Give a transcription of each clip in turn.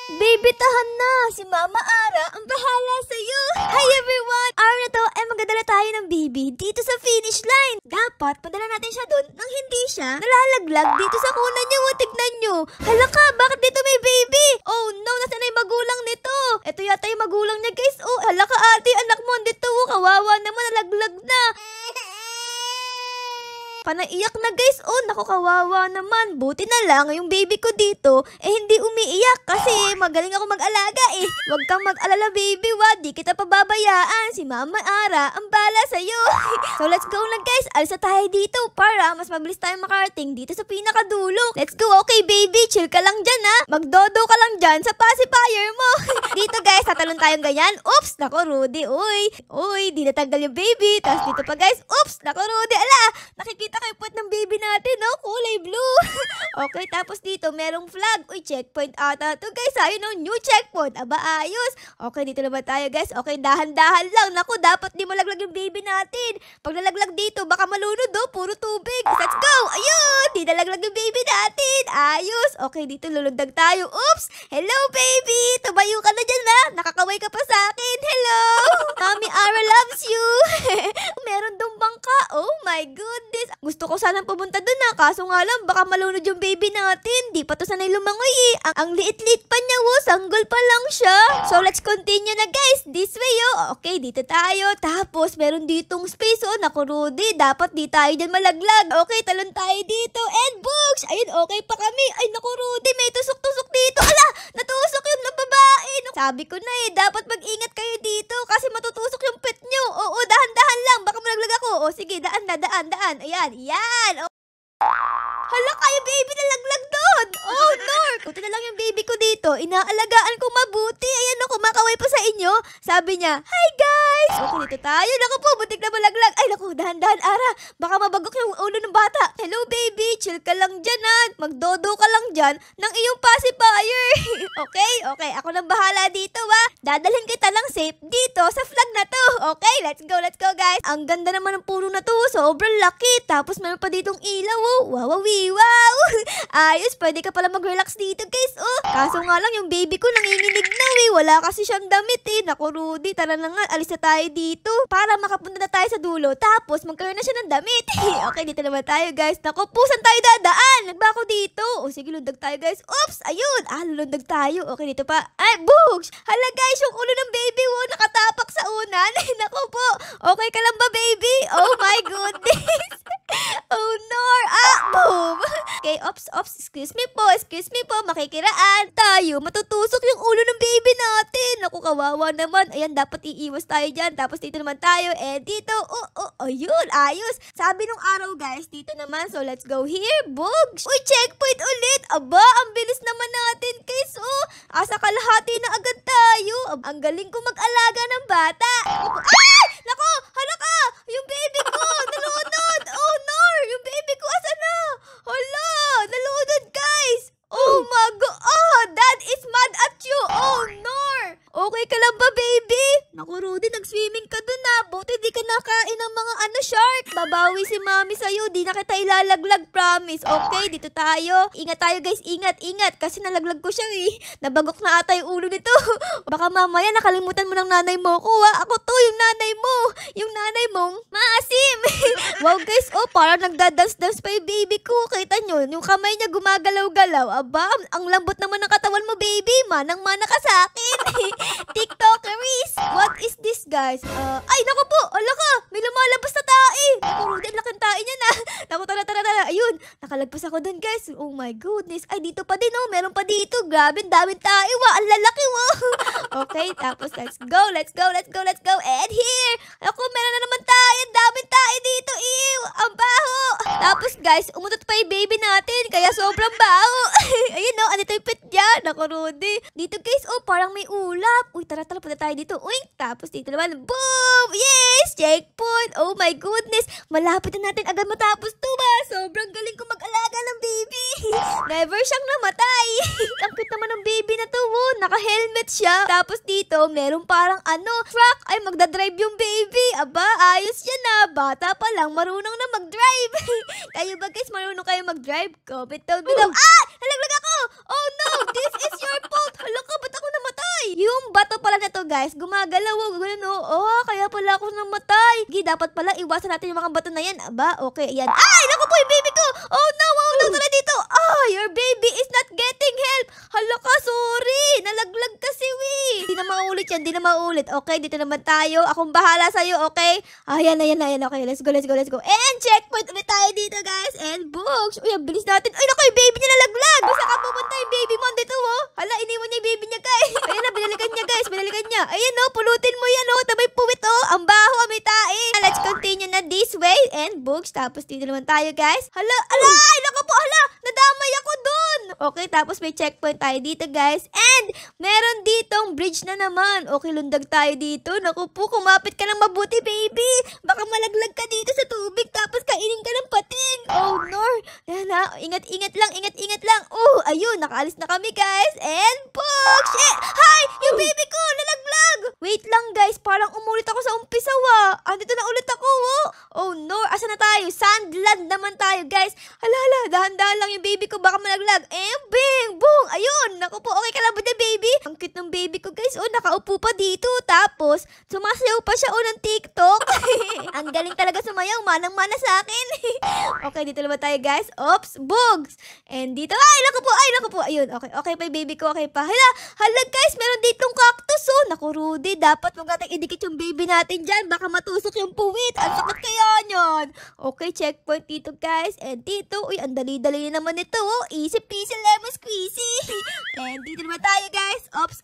Baby, tahan na! Si Mama Ara ang bahala sa'yo! Hi everyone! Araw na to ay magdadala tayo ng baby dito sa finish line! Dapat padala natin siya doon nang hindi siya nalalaglag dito sa kunan niyo. Tignan niyo! Hala ka! Bakit dito may baby? Oh no! Nasaan na yung magulang nito? Ito yata yung magulang niya guys! Oh, hala ka ate! Anak mo dito! Kawawa naman! Nalaglag na! Panaiyak na guys. Oh, naku, kawawa naman. Buti na lang yung baby ko dito hindi umiiyak kasi magaling ako mag-alaga eh. Huwag kang mag-alala baby, di kita pababayaan. Si Mama Ara ang bala sa'yo. So let's go na guys. Alisa tayo dito para mas mabilis tayong makarating dito sa pinakadulo. Let's go. Okay baby, chill ka lang dyan ha. Magdodo ka lang dyan sa pacifier mo. Dito guys, tatalon tayong ganyan. Oops, naku Rudy. Uy, di natanggal yung baby. Tapos dito pa guys. Oops, naku Rudy. Ala, nakikita kayo pot ng baby natin, no? Kulay blue. Okay, tapos dito, merong flag. Uy, checkpoint ata to, guys. Ayun, no? New checkpoint. Aba, ayos. Okay, dito naman tayo, guys. Okay, dahan-dahan lang. Naku, dapat di malaglag yung baby natin. Pag nalaglag dito, baka malunod, do. Puro tubig. Let's go. Ayun, di nalaglag yung baby natin. Ayos. Okay, dito lulundag tayo. Oops. Hello, baby. Tumayo ka na dyan, na. Nakakaway ka pa sa akin. Hello. Mami Ara loves you. Meron dong bangka. Oh my goodness. Gusto ko sanang pumunta dun na. Kaso nga lang, baka malunod yung baby natin. Di pa to sanay lumangoy eh. Ang liit-liit pa niya, sanggol pa lang siya. So let's continue na guys. This way Okay, dito tayo. Tapos meron ditong space Naku Rudy, dapat di tayo dyan malaglag. Okay, talon tayo dito. And books! Ayun, okay pa kami. Ay naku Rudy, may tusok-tusok dito. Ala, natusok yung babae. Sabi ko na dapat mag-ingat kayo dito kasi matutusok yung pet nyo. Oo, dahan-dahan lang. Baka malaglag ako. Sige, daan. Ayan, yan. Hala kayo, baby, nalaglag doon. Oh, Lord. Buti na lang yung baby ko dito. Inaalagaan ko mabuti. Ayan, kumakaway pa sa inyo. Sabi niya, hi guys. Okay, dito tayo. Naku po, butik na malaglag. Ay, naku, dahan-dahan, Ara. Baka mabagok yung ulo ng bata. Hello, baby. Chill ka lang dyan, ha. Magdodo ka lang dyan ng iyong pacifier. Okay. Ako nang bahala dito, ha. Dadalhin kita lang safe dito sa flag na to. Okay, let's go, guys. Ang ganda naman ng puno na to. Sobrang laki. Tapos meron pa ditong ilaw, Wow. Ayos, pwede ka pala mag-relax dito, guys, Kaso nga lang, yung baby ko nanginginig na, Wala kasi siyang damit, Naku, Rudy, tara na nga, alis na tayo dito. Para makapunta na tayo sa dulo. Tapos, magkaroon na siya ng damit. Okay, dito naman tayo, guys. Naku, saan tayo dadaan? Nagba ako dito. Sige, lundag tayo, guys. Oops, ayun. Lulundag tayo. Okay, dito pa. Ay, books! Hala, guys, yung ulo ng baby, nakatapak sa unan. Naku po. Okay ka lang ba, baby? Oh my goodness. Oh no! Boom! Okay, ops, excuse me po, makikiraan tayo. Matutusok yung ulo ng baby natin. Naku, kawawa naman. Ayan, dapat iiwas tayo dyan. Tapos dito naman tayo. Dito, ayun, ayos. Sabi nung araw, guys, dito naman. So, let's go here, bugs. Uy, checkpoint ulit. Aba, ang bilis naman natin, guys, Asa kalahati na agad tayo. Ang galing ko mag-alaga ng bata. Ay! Naku, hala ka! Yung baby ko, nalunod. Oh, no! Yung baby ko, asa na? Hala, nalunod, guys. Oh my God, Dad is mad at you. Oh, no. Okay ka lang ba, baby? Naku, Rudy, nag-swimming ka dun, Buti di ka nakain ng mga shark. Babawi si Mami sa'yo. Di na kita ilalaglag, promise. Okay, dito tayo. Ingat tayo, guys. Ingat. Kasi nalaglag ko siya, Nabagok na ata yung ulo nito. Baka mamaya nakalimutan mo ng nanay mo ko, Ako to, yung nanay mo. Yung nanay mong maasim. Wow, guys, parang nagdadance-dance pa yung baby ko. Kita nyo, yung kamay niya gumagalaw-galaw. Aba, ang lambot naman ng katawan mo, baby. Manang-mana ka sa akin. TikTokeries. What is this, guys? Ay, naku po. Ala ka. May lumalabas na tae. Naku, Rudy, ang laking tae niya na. Naku, tara. Ayun, nakalagpas ako dun, guys. Oh my goodness. Ay, dito pa din, Meron pa dito. Grabe, daming tae, Ang lalaki, Okay, tapos let's go. And here. Naku, meron na naman tayo. Daming tae dito. Ew, ang baho. Tapos, guys, umutot pa yung baby natin. Kaya sobrang baho. Ayun, andito yung pet niya. Naku, Rudy. Dito, guys, parang may ulap. Uy, tara, punta tayo dito. Uy, tapos dito naman. Boom! Yes! Checkpoint! Oh my goodness! Malapit na natin agad matapos to, Sobrang galing ko mag-alaga ng baby. Never siyang namatay. Ang cute naman ng baby na to, Naka-helmet siya. Tapos dito, meron parang truck. Ay, magdadrive yung baby. Aba, ayos yan, Bata pa lang, marunong na mag-drive. Kayo ba, guys, marunong kayo mag-drive? Comment down below. Nalaglag ako! Oh no! This is your fault! Hala ka, guys, gumagalaw. Ganun, oh, kaya pala ako namatay. Dapat pala iwasan natin yung mga bato na yan. Aba, okay, ayan. Ay, naku po, yung baby ko. Oh no, tara dito. Ah, your baby is not getting help. Hala ka, sorry. Nalaglag kasi, Hindi na maulit yan, di na maulit. Okay, dito naman tayo. Akong bahala sa'yo, okay? Ayan. Okay, let's go. And checkpoint ulit tayo dito, guys. And books. Uy, ang bilis natin. Ay, naku, yung baby niya nalaglag. Basta ka pupunta yung baby mo. Dito, Hala, iniwan niya yung baby niya, guys. Ayan na, binalikan niya. Ayan, pulutin mo yan, Tabay puwit, Ang baho, may tae. Let's continue na this way. And books. Tapos dito naman tayo, guys. Hala, ay, naku po, nadamay ako dun. Okay, tapos may checkpoint tayo dito, guys. And meron ditong bridge na naman. Okay, lundag tayo dito. Naku po, kumapit ka ng mabuti, baby. Baka malaglag ka dito sa tubig tapos kainin ka ng pating. Oh, no. Yan na, ingat lang. Oh, ayun, nakaalis na kami, guys. And books. Hi, yung baby ko, nalaglag. Wait lang, guys. Parang umulit ako sa umpisa, Andito na ulit ako, Oh, no. Asa na tayo? Sandland naman tayo, guys. Hala, dahan-dahan lang yung baby ko. Baka malaglag. Bing, boom. Ayun. Naku po, okay ka lang ba dyan, baby? Ang cute ng baby ko, guys. Oh, nakaupo pa dito. Tapos, sumasayaw pa siya, ng TikTok. Ang galing talaga sumayaw. Manang-mana sa akin. Okay, dito naman tayo, guys. Oops, bugs. And dito, ay, naku po. Ayun, okay pa yung baby ko. Okay pa. Hala, guys, meron ditong cactus, Naku, Rudy, dapat huwag natin idikit yung baby natin dyan. Baka matusok yung puwit. Ang sakit kaya nyan. Okay, checkpoint dito, guys. And dito, uy, ang dali-dali naman ito, Easy peasy lemon squeezy. And dito naman tayo, guys. Oops.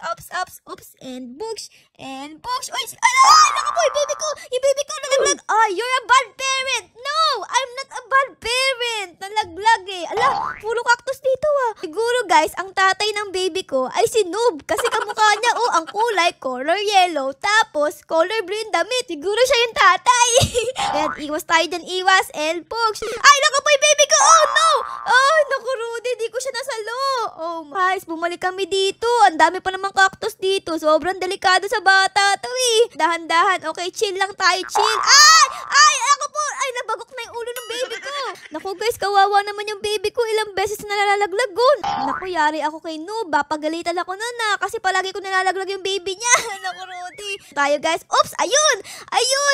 And books. Uy, naku po, yung baby ko, nalaglag. You're a bad parent. No, I'm not a bad parent. Nalaglag Ala, puro cactus dito, Siguro, guys, ang tatay ng baby ko ay si Noob. Kasi kamukha niya, ang kulay, color yellow. Tapos, color blue yung damit. Siguro siya yung tatay. Ayan, iwas tayo dyan, And books. Ay, naku po, yung baby ko. Oh, no. Ay, naku, Rudy, di ko siya nasalo. Oh, guys, bumalik kami dito. Ang dami pa namang cactus dito. Sobrang delikado sa bata to, Dahan-dahan. Okay, chill lang tayo, chill. Ay, ako po. Ay, nabagok na yung ulo ng baby ko. Naku, guys, kawawa naman yung baby ko. Ilang beses na nalalaglagon. Naku, yari ako kay Noob. Papagalitan ako na kasi palagi ko nalalaglag yung baby niya. Naku, Rudy. Tayo, guys. Oops, ayun,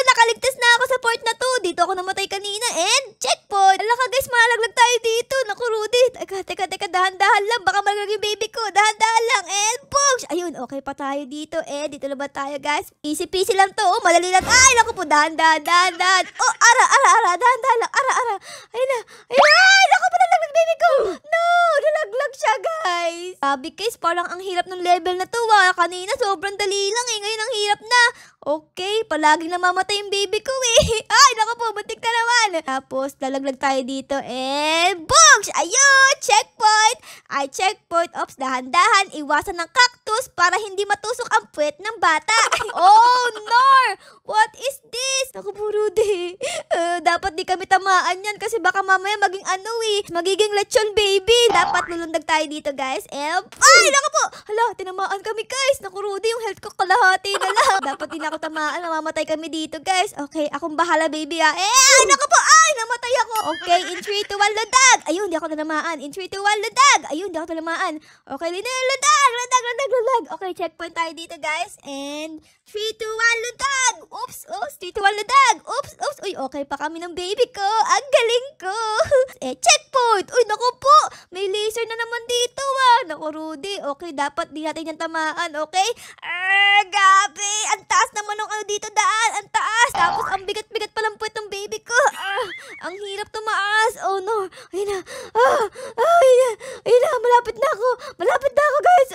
nakaligtas na ako sa part na to. Dito ako namatay kanina. And checkpoint. Ala ka, guys, malalaglag tayo dito. Naku, Rudy. Teka, dahan-dahan lang. Baka malaglag yung baby ko. Dahan-dahan lang. And books. Ayun, okay pa tayo dito. Dito na ba tayo, guys? Easy peasy lang to. Madali lang. Ay, naku po, dahan-dahan. Oh, ara. Dahan-dahan lang. Ara. Ayun na. Ay, naku po, nalaglag baby ko. No, nalaglag siya, guys. Sabi, guys, parang ang hirap ng level na to, Kanina, sobrang dali lang, Ngayon, ang hirap na. Okay, palaging namamatay yung baby ko, Ay, naku po, buntik na naman. Tapos, lalaglag tayo dito. And, books! Ayun, checkpoint. Checkpoint. Oops, dahan-dahan. Iwasan ng cactus para hindi matusok ang puwet ng bata. Oh, no! What is this? Naku po, Rudy. Dapat di kami tamaan yan kasi baka mamaya maging magiging lechon baby. Dapat lulundag tayo dito, guys. Ay, naku po! Hala, tinamaan kami, guys. Naku, Rudy, yung health ko kalahati na lang. Dapat din ako tamaan. Namamatay kami dito, guys. Okay, akong bahala, baby, Ay, naku po! Ay, namatay ako. Okay, in 3, 2, 1, lundag! Ayun, di ako tinamaan. In 3, 2, 1, lundag! Ayun, di ako tinamaan. Okay, lundag! Okay, checkpoint tayo dito, guys. And 3, 2, 1, lundag! Oops! 3, 2, 1, lundag! Oops! Uy, okay pa kami ng baby ko. Ang galing ko. Checkpoint! Uy, naku po! May laser na naman dito, Naku, Rudy. Okay, dapat di natin yan tamaan, okay? Gabi! Ang taas naman ng dito daan. Ang taas! Tapos, ang bigat-bigat pa lang po itong baby ko. Ang hirap tumaas. Oh, no. Ayun na. Ayun na. Malapit na ako, guys.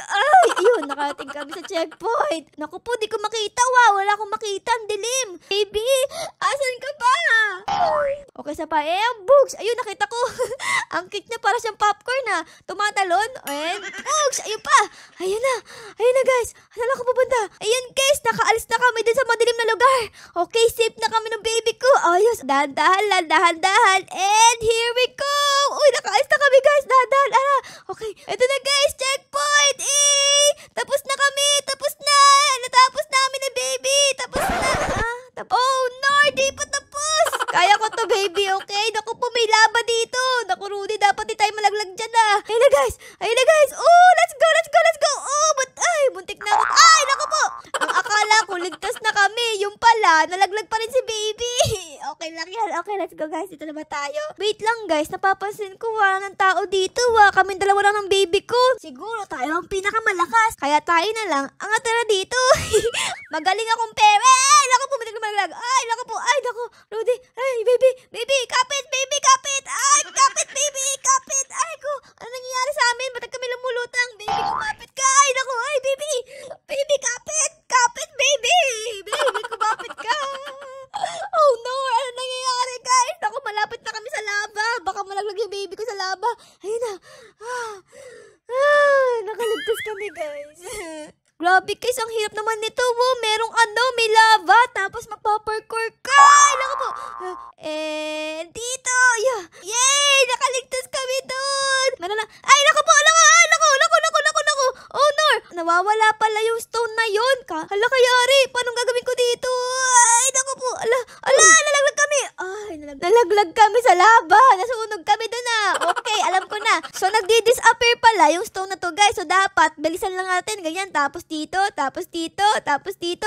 Ayun, nakarating kami sa checkpoint. Naku po, di ko makita, Wala akong makita. Ang dilim. Baby, asan ka pa? Okay, sa pa. Bugs. Ayun, nakita ko. Ang cute niya, para siyang popcorn, tumatalon. And, bugs. Ayun pa. Ayun na, guys. Saan ako pupunta? Ayun, guys. Nakaalis na kami din sa madilim na lugar. Okay, safe na kami ng baby ko. Ayos. Dahan-dahan. And here we go. Uy, nakaalis na kami, guys. Dahan-dahan. Okay. Ito na, guys. Checkpoint. Tapos na kami. Tapos na. Natapos namin na, baby. Tapos na. Oh, no. Di pa tapos. Kaya ko to, baby. Okay? Naku po, may lava dito. Naku, Rudy. Dapat di tayo malaglag dyan, Ayun na, guys. Oh, let's go. Oh, but, buntik na ako. Ay, naku po. Ang akala wait lang guys, napapansin ko wala ng tao dito. Kaming dalawa lang ng baby ko. Siguro tayo ang pinakamalakas. Kaya tayo na lang ang natira dito. Magaling akong pera. Ay, naku po, madaling malaglag. Ay, naku po, ay, naku. Rudy, ay, baby, kapit, baby, kapit. Ay, kapit, baby, kapit. Ay, ko, ano nangyayari sa amin? Ba't kami lumulutang? Baby, kumapit ka. Ay, naku, ay, baby. Baby, kapit. Kapit, baby. Baby, kumapit ka. Oh no, ano nangyayari guys? Naku, malapit na kami sa lava. Baka malaglag yung baby ko sa lava. Ayun na. Nakaligtas kami guys. Grabe guys, ang hirap naman nito. Merong may lava. Tapos magpa-parkour ka. Ay, naku po. Dito. Yeah. Yay! Nakaligtas kami doon. Ay, naku po. Naku. Oh no. Nawawala pala yung stone na yun. Hala, kayari. Paano gagawin ko dito? Ay, naku po. Nalaglag kami. Ay, nalaglag kami sa lava. Nasunog kami doon na. Okay, alam ko na. So, nagdi-disappear pala yung stone na to guys. So, dapat bilisan lang natin. Ganyan. Tapos dito.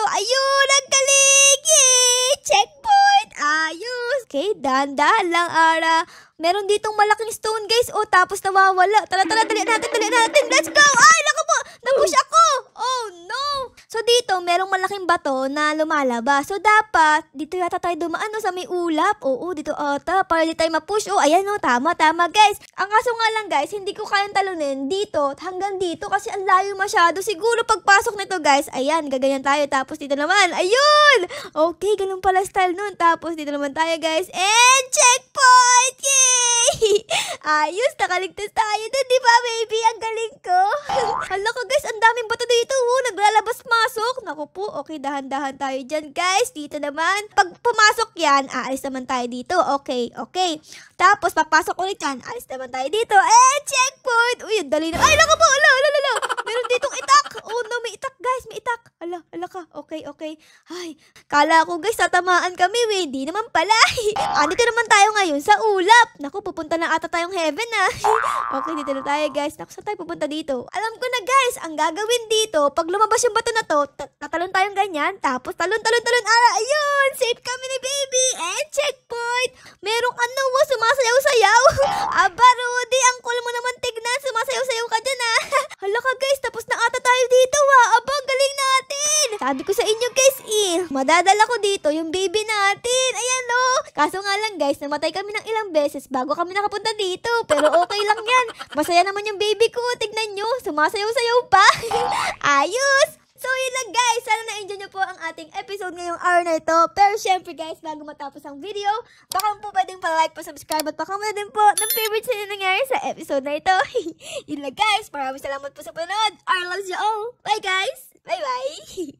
Ayun, ang galing! Yay! Checkpoint! Ayos! Okay, dahan-dahan lang, Ara. Meron ditong malaking stone, guys. Oh, tapos nawawala. Tara, dali natin. Let's go! Ay, naku po! Napush ako! Oh, no! So, dito, merong malaking bato na lumalabas. So, dapat, dito yata tayo dumaan, sa may ulap. Oo, dito ata. Para di tayo mapush. Oh, ayan, tama, guys. Ang kaso nga lang, guys, hindi ko kayang talunin dito hanggang dito kasi ang layo masyado. Siguro, pagpasok nito, guys, ayan, gaganyan tayo. Tapos, dito naman, ayun! Okay, ganun pala style nun. Tapos, dito naman tayo, guys. And, checkpoint! Yay! Ayos, nakaligtas tayo dun, di ba, baby? Ang galing ko. Hala ka, guys, ang daming bato dito. Naglalabas-masok. Naku po, okay, dahan-dahan tayo dyan, guys. Dito naman. Pag pumasok yan, aalis naman tayo dito. Okay. Tapos, papasok ulit yan. Alis naman tayo dito. Checkpoint! Uy, ang dali na. Ay, naku po, ala. Meron ditong itak. Oh, no, may itak, guys. May itak. Ala ka. Okay. Ay, kala ko, guys, tatamaan kami. Hindi naman pala. Dito naman tayo ngayon sa ulap. Naku, pupunta na ata tayong heaven, Okay, dito na tayo, guys. Naku, saan tayo pupunta dito? Alam ko na, guys. Ang gagawin dito, pag lumabas yung bato na to, tatalon tayong ganyan. Tapos, talon. Ayun, safe kami ni baby. Checkpoint. Merong sumasayaw-sayaw. Aba, Rudy, ang cool mo naman tignan. Sumasayaw-sayaw ka dyan, Hala ka, guys. Tapos na ata tayo dito, Aba, galing natin. Sabi ko sa inyo, guys, madadala ko dito yung baby natin. Ayan, Kaso nga lang, guys, namatay kami ng ilang beses bago kami nakapunta dito. Pero okay lang yan. Masaya naman yung baby ko. Tignan nyo, sumasayaw-sayaw pa. Ayos! So, yun lang guys. Sana na-enjoy nyo po ang ating episode ngayong hour na ito. Pero syempre guys, bago matapos ang video, baka po pwedeng pa-like, pa-subscribe at baka mo din po ng favorite sa nangyari sa episode na ito. Yun lang guys. Maraming salamat po sa panood. I love you all. Bye guys. Bye-bye.